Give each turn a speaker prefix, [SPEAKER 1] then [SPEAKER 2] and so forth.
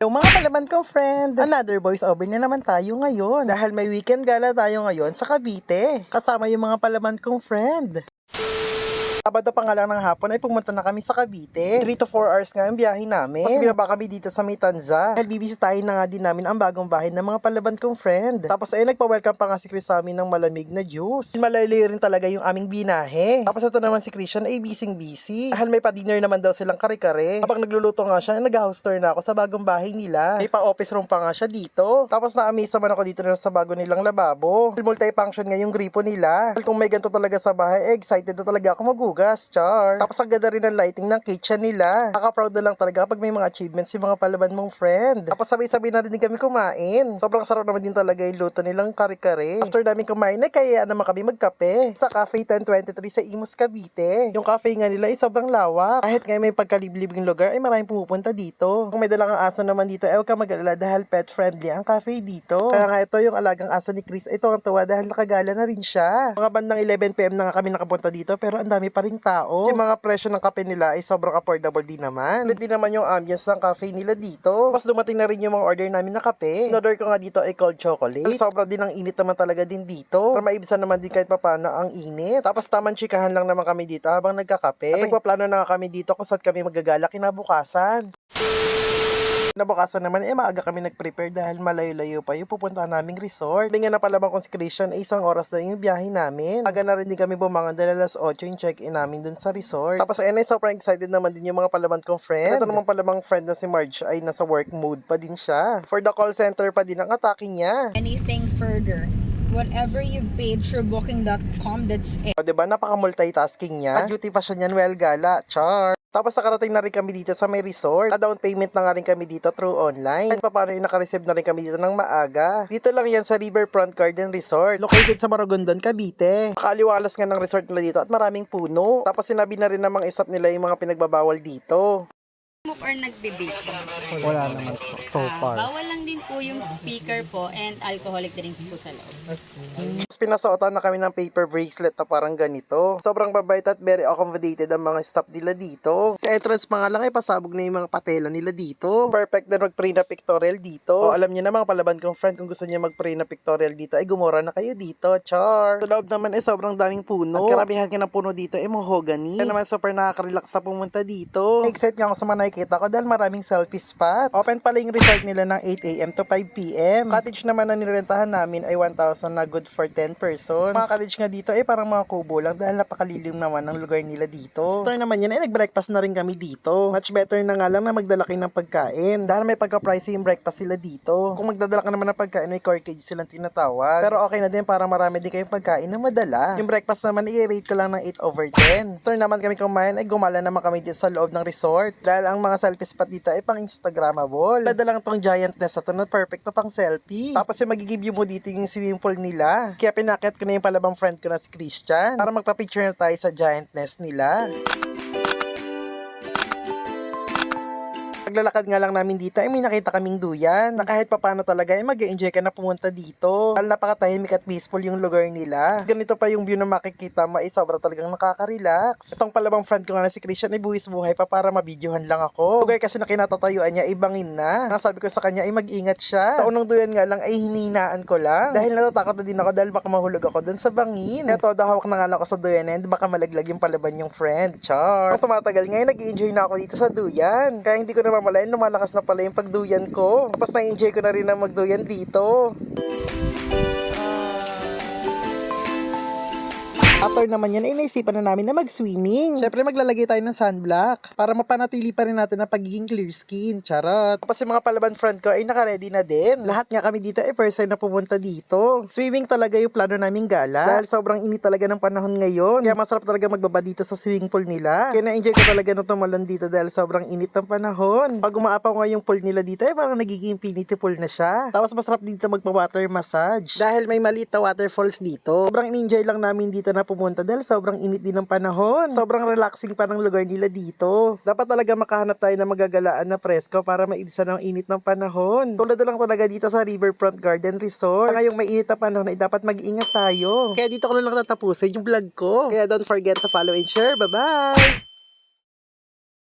[SPEAKER 1] Yung mga palaban kong friend, another voice over na naman tayo ngayon. Dahil may weekend gala tayo ngayon sa Cavite. Kasama yung mga palaban kong friend. Sabado pa nga lang ng hapon ay pumunta na kami sa Cavite. 3 to 4 hours nga ang biyahe namin. Tapos binaba kami dito sa Mitanza. Dahil bibisitahin na nga din namin ang bagong bahay ng mga palaban kong friend. Tapos ay nagpa-welcome pa nga si Chris sa amin ng malamig na juice. Malayo rin talaga yung aming binahe. Tapos ito naman si Christian ay busy. Dahil may pa-dinner naman daw silang kare-kare. Habang nagluluto nga siya, nag-house tour na ako sa bagong bahay nila. May pa-office room pa nga siya dito. Tapos na-amaze naman ako dito na sa bago nilang lababo. Multi-function nga yung gripo nila. Dahil kung may ganito talaga sa bahay, excited na talaga ako magugas. Char. Tapos ang ganda rin ng lighting ng kitchen nila. Nakaka-proud na lang talaga pag may mga achievements yung mga palaban mong friend. Tapos sabay-sabay na din kami kumain. Sobrang sarap naman din talaga yung luto nilang kare-kare. After namin kumain, kaya naman kami magkape sa Cafe 1023 sa Imus, Cavite. Yung cafe nga nila ay sobrang lawak. Kahit ngayon may pagkaliblibing lugar, ay maraming pumupunta dito. Kung may dalang aso naman dito, ay huwag ka mag-alala dahil pet friendly ang cafe dito. Kaya nga ito yung alagang aso ni Chris ay tuwang-tuwa dahil nakagala na rin siya. Mga bandang 11 PM na nga kami nakapunta dito pero ang dami pa ring tao. Yung mga presyo ng kape nila ay sobrang affordable din naman. Ulit din naman yung ambience ng cafe nila dito. Tapos dumating na rin yung mga order namin na kape. In-order ko nga dito ay cold chocolate. Sobrang din ang init naman talaga din dito. Para maibsan naman din kahit papano ang init. Tapos tamang chikahan lang naman kami dito habang nagkakape. At nagpaplano na nga kami dito kung saan kami magagala kinabukasan. Nabukasan naman, maaga kami nag-prepare dahil malayo-layo pa yung pupunta naming resort. Tingnan na pala bang kung si Christian ay 1 oras na yung biyahe namin. Aga na rin din kami bumangon dahil alas 8 yung check-in namin dun sa resort. Tapos ayun ay sobrang excited naman din yung mga palaban kong friend. Ito naman pala bang friend na si Marge ay nasa work mode pa din siya. For the call center pa din ang atake niya.
[SPEAKER 2] Anything further, whatever you paid through booking.com, that's it.
[SPEAKER 1] O diba, napaka-multitasking niya. At duty pa siya niyan, well gala. Char! Tapos nakarating na rin kami dito sa may resort. Down payment na nga rin kami dito through online. At paano yung nakareceive na rin kami dito ng maaga. Dito lang yan sa Riverfront Garden Resort. Located sa Maragondon, Cavite. Nakaliwalas nga ng resort nila dito at maraming puno. Tapos sinabi na rin ng mga staff nila yung mga pinagbabawal dito.
[SPEAKER 3] Or nagbe-vape po?
[SPEAKER 1] Wala naman po, so far.
[SPEAKER 3] Bawal lang din po yung speaker po and alcoholic drinks po sa loob.
[SPEAKER 1] Tapos pinasuotan na kami ng paper bracelet na parang ganito. Sobrang babait at very accommodated ang mga staff nila dito. Sa entrance pa nga lang ay pasabog na yung mga patela nila dito. Perfect din mag-pre na pictorial dito. O alam niyo na mga palaban kong friend, kung gusto niya mag-pre na pictorial dito ay gumura na kayo dito. Char! Sa loob naman ay sobrang daming puno. At karamihan ka ng puno dito ay mahogany. Kaya naman super nakaka-relax sa pumunta dito. Excited nga ako sa mga nakikita ko dahil maraming selfie spot. Open pala yung resort nila ng 8 AM to 5 PM. Cottage naman na nirentahan namin ay 1,000 na good for 10 persons. Mga cottage nga dito ay parang mga kubo lang dahil napakalilim naman ng lugar nila dito. After naman yan ay nag-breakfast na rin kami dito. Much better na nga lang na magdala kayo ng pagkain dahil may pagka-pricey yung breakfast sila dito. Kung magdadala ka naman ng pagkain may corkage silang tinatawag. Pero okay na din para marami din kayong pagkain na madala. Yung breakfast naman i-rate ko lang ng 8 over 10. After naman kami kumain ay gumala naman kami dito sa loob ng resort dahil ang mga selfie spot dito ay pang Instagrammable. Dala lang tong giant nest na to na perfect to pang selfie. Tapos yung magigib mo dito yung swimming pool nila. Kaya pinakyat ko na yung palabang friend ko na si Christian para magpa-picture na tayo sa giant nest nila. Paglalakad nga lang namin dito ay may nakita kaming duyan na kahit papano talaga ay mag-enjoy ka na pumunta dito. Dahil napakatahimik at peaceful yung lugar nila. Tapos ganito pa yung view na makikita mo ay sobra talagang nakaka-relax. Itong palabang friend ko nga na si Christian ay buwis buhay pa para mabidyohan lang ako. Lugar kasi na kinatatayuan niya ay bangin na. Nasabi ko sa kanya ay mag-ingat siya. Sa unang duyan nga lang ay hininaan ko lang. Dahil natatakot na din ako dahil baka mahulog ako dun sa bangin. Kaya todo hawak na nga lang ako sa duyan and baka malaglag yung palaban yung friend. Char! Kung tumatagal ngayon nag-enjoy na ako dito sa duyan. Kaya hindi ko na mamalayan, lumalakas na pala yung pagduyan ko. Tapos na-enjoy ko na rin ang magduyan dito. After naman yan, ay naisipan na namin na mag-swimming. Syempre maglalagay tayo ng sunblock para mapanatili pa rin natin ang pagiging clear skin. Charot. Tapos yung mga palaban friend ko ay naka-ready na din. Lahat nga kami dito ay first time na pumunta dito. Swimming talaga yung plano naming gala. Dahil sobrang init talaga ng panahon ngayon. Kaya masarap talaga magbaba dito sa swimming pool nila. Kaya na-enjoy ko talaga na tumalon dito dahil sobrang init ng panahon. Pag umaapaw nga yung pool nila dito ay parang nagiging infinity pool na siya. Tapos masarap dito magpa-water massage. Dahil may maliit na waterfalls dito. Sobrang enjoy lang namin dito na pumunta dahil sobrang init din ng panahon. Sobrang relaxing pa ng lugar nila dito. Dapat talaga makahanap tayo ng magagalaan na presko para maibsan ang init ng panahon. Tulad na lang talaga dito sa Riverfront Garden Resort. Ngayong may init na panahon ay dapat mag-ingat tayo. Kaya dito ko na lang tatapusin yung vlog ko. Kaya don't forget to follow and share. Bye-bye!